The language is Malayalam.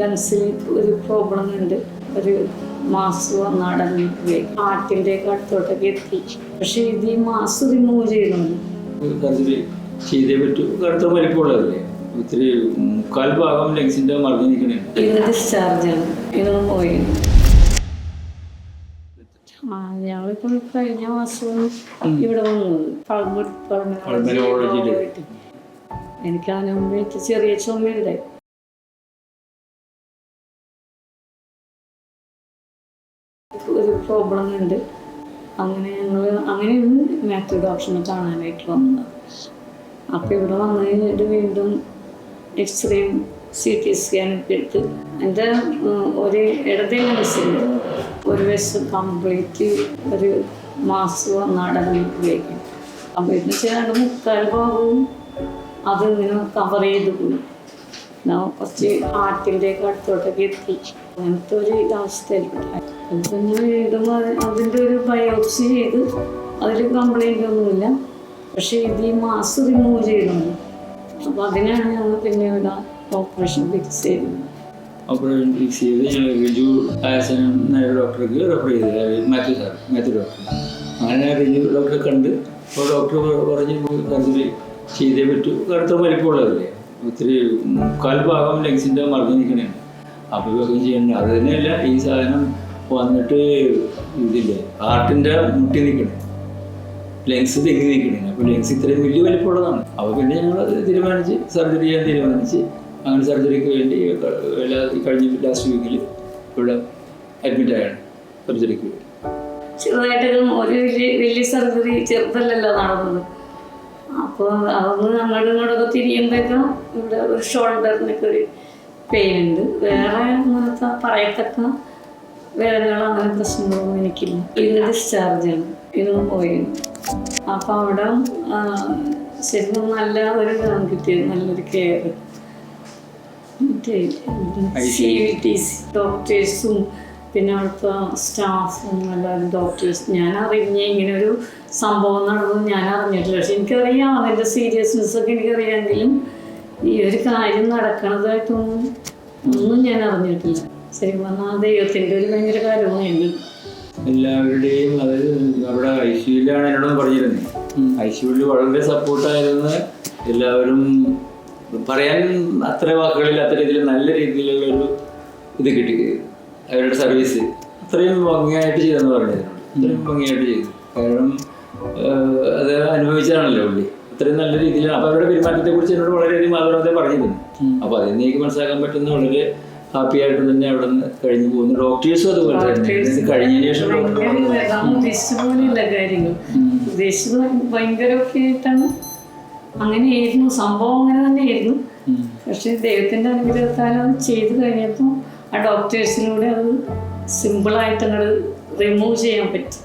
ലങ്സിൽ ഒരു പ്രോബ്ലം ഉണ്ട്. ഒരു മാസ് വന്നടങ്ങി ഹാർട്ടിൻ്റെ അടുത്തോട്ടൊക്കെ എത്തി. പക്ഷെ ഇത് ഈ മാസ് റിമൂവ് ചെയ്യണമെന്ന് ചെയ്തേ പറ്റൂ. കറുത്ത വലിപ്പമുള്ളതല്ലേ, ഒത്തിരി 3/4 ഭാഗം ലങ്സിന്റെ മറിഞ്ഞു നിൽക്കണേ. ഇത് ഡിസ്ചാർജാണ്. ഇതൊന്നും പോയി. ഞങ്ങളിപ്പോ കഴിഞ്ഞ മാസം ഇവിടെ വന്നത് എനിക്ക് അതിന് മുമ്പ് ചെറിയ ചുമയുണ്ടായി. ഒരു പ്രോബ്ലം ഉണ്ട്. അങ്ങനെയാണ് മാത്യു ഡോക്ടറിനെ കാണാനായിട്ട് വന്നത്. അപ്പോൾ ഇവിടെ വന്നു കഴിഞ്ഞിട്ട് വീണ്ടും എക്സ്റേയും CT സ്കാനൊക്കെ എടുത്ത് എൻ്റെ ഒരു ഇടതേ മനസ്സിൻ്റെ ഒരു വശം കംപ്ലീറ്റ് ഒരു മാസ് വന്നടങ്ങി ഉപയോഗിക്കും. കംപ്ലീറ്റ് വെച്ചാൽ 3/4 ഭാഗവും അതിങ്ങനെ കവർ ചെയ്ത് പോയി. കുറച്ച് ഹാർട്ടിൻ്റെ അടുത്തോട്ടൊക്കെ എത്തി. അങ്ങനത്തെ ഒരു അവസ്ഥയിൽപ്പെട്ടായി. പിന്നെ വീണ്ടും അതിൻ്റെ ഒരു ബയോപ്സി ചെയ്ത് അതിൽ കംപ്ലൈൻ്റ് ഒന്നുമില്ല. പക്ഷേ ഇത് ഈ മാസ് റിമൂവ് ചെയ്യണമെന്ന്. അപ്പോൾ അതിനാണ് ഞങ്ങൾ പിന്നെ ഇവിടെ ഓപ്പറേഷൻ ഫിക്സ് ചെയ്യുന്നത്. ഓപ്പറേഷൻ ഫിക്സ് ചെയ്ത് റിജു ഡോക്ടർക്ക് റെഫർ ചെയ്ത് മാത്യു ഡോക്ടർ. അങ്ങനെ റിജു ഡോക്ടറെ കണ്ട് അപ്പോൾ ഡോക്ടർ പറഞ്ഞ് സർജറി ചെയ്തേ പറ്റൂ. കറുത്ത വലിപ്പമുള്ളതല്ലേ, ഒത്തിരി 3/4 ഭാഗം ലങ്സിൻ്റെ മറിഞ്ഞു നിൽക്കണേ. അപ്പോൾ ഇതൊക്കെ ചെയ്യണ്ട. അത് തന്നെയല്ല, ഈ സാധനം വന്നിട്ട് ഇതില്ലേ ഹാർട്ടിൻ്റെ മുട്ടി നിൽക്കണേ, ലങ്സ് തെങ്ങി നിൽക്കണേ. അപ്പോൾ ലങ്സ് ഇത്രയും വലിയ വലിപ്പമുള്ളതാണ്. അപ്പോൾ പിന്നെ ഞങ്ങൾ തീരുമാനിച്ച് സർജറി ചെയ്യാൻ തീരുമാനിച്ച് അങ്ങനെ സർജറിക്ക് വേണ്ടി കഴിഞ്ഞ ലാസ്റ്റ് വീക്കിൽ ഇവിടെ അഡ്മിറ്റായാണ് സർജറിക്ക് വേണ്ടി. ചെറുതായിട്ടൊക്കെ ഒരു വലിയ സർജറി ചെറുതല്ലല്ലോ നടന്നത്. അപ്പോൾ അതൊന്ന് അങ്ങോട്ടും ഇങ്ങോട്ടൊക്കെ തിരിയുമ്പോഴേക്കും ഇവിടെ ഒരു ഷോൾഡറിനൊക്കെ ഒരു പെയിൻ ഉണ്ട്. വേറെ അങ്ങനത്തെ പറയത്തക്ക വേദനകൾ അങ്ങനെ പ്രശ്നങ്ങളൊന്നും എനിക്കില്ല. ഇത് ഡിസ്ചാർജാണ്. ഇതൊന്നും പോയി. അപ്പോൾ അവിടെ ശരിക്കും നല്ല ഒരു കിട്ടിയത്, നല്ലൊരു കെയർ. CVTC ഡോക്ടേഴ്സും പിന്നെ അവിടുത്തെ സ്റ്റാഫും എല്ലാവരും ഡോക്ടേഴ്സ്. ഞാൻ ഇങ്ങനെ ഒരു സംഭവം നടന്നു ഞാൻ അറിഞ്ഞിട്ടില്ല. പക്ഷെ എനിക്കറിയാം അതിൻ്റെ സീരിയസ്നെസ്സൊക്കെ എനിക്കറിയാമെങ്കിലും ഈ ഒരു കാര്യം നടക്കണതായിട്ടൊന്നും ഞാൻ അറിഞ്ഞിട്ടില്ല. ശരിക്കും പറഞ്ഞാൽ ദൈവത്തിൻ്റെ ഒരു ഭയങ്കര കാര്യമാണ്. എല്ലാവരുടെയും അതായത് അവിടെ ICUവിലാണ് എന്നോട് പറഞ്ഞിരുന്നത്. ICUവിൽ വളരെ സപ്പോർട്ടായിരുന്നു എല്ലാവരും. പറയാൻ അത്ര വാക്കുകളിൽ അത്ര രീതിയിൽ നല്ല രീതിയിലുള്ളൊരു ഇത് കിട്ടി. അവരുടെ സർവീസ് അത്രയും ഭംഗിയായിട്ട് ചെയ്തെന്ന് പറഞ്ഞിരുന്നു. അത്രയും ഭംഗിയായിട്ട് ചെയ്തു. കാരണം അത് അനുഭവിച്ചാണല്ലോ പുള്ളി. അത്രയും നല്ല രീതിയിലാണ്. അപ്പോൾ അവരുടെ പെരുമാറ്റത്തെക്കുറിച്ച് എന്നോട് വളരെയധികം ആദരവോടെ പറഞ്ഞിരുന്നു. അപ്പോൾ അതിൽ നിന്ന് എനിക്ക് മനസ്സിലാക്കാൻ പറ്റുന്ന വളരെ ഹാപ്പി ആയിട്ട് തന്നെ അവിടെ നിന്ന് കഴിഞ്ഞു പോകുന്നു. ഡോക്ടേഴ്സും അതുപോലെ തന്നെ കഴിഞ്ഞതിന് ശേഷം ഉദ്ദേശിച്ചത് ഭയങ്കരമൊക്കെ ആയിട്ടാണ്. അങ്ങനെയായിരുന്നു സംഭവം, അങ്ങനെ തന്നെയായിരുന്നു. പക്ഷെ ദൈവത്തിൻ്റെ അനുഗ്രഹത്താലും അത് ചെയ്ത് കഴിഞ്ഞപ്പോൾ ആ ഡോക്ടേഴ്സിലൂടെ അത് സിമ്പിളായിട്ട് അങ്ങോട്ട് റിമൂവ് ചെയ്യാൻ പറ്റും.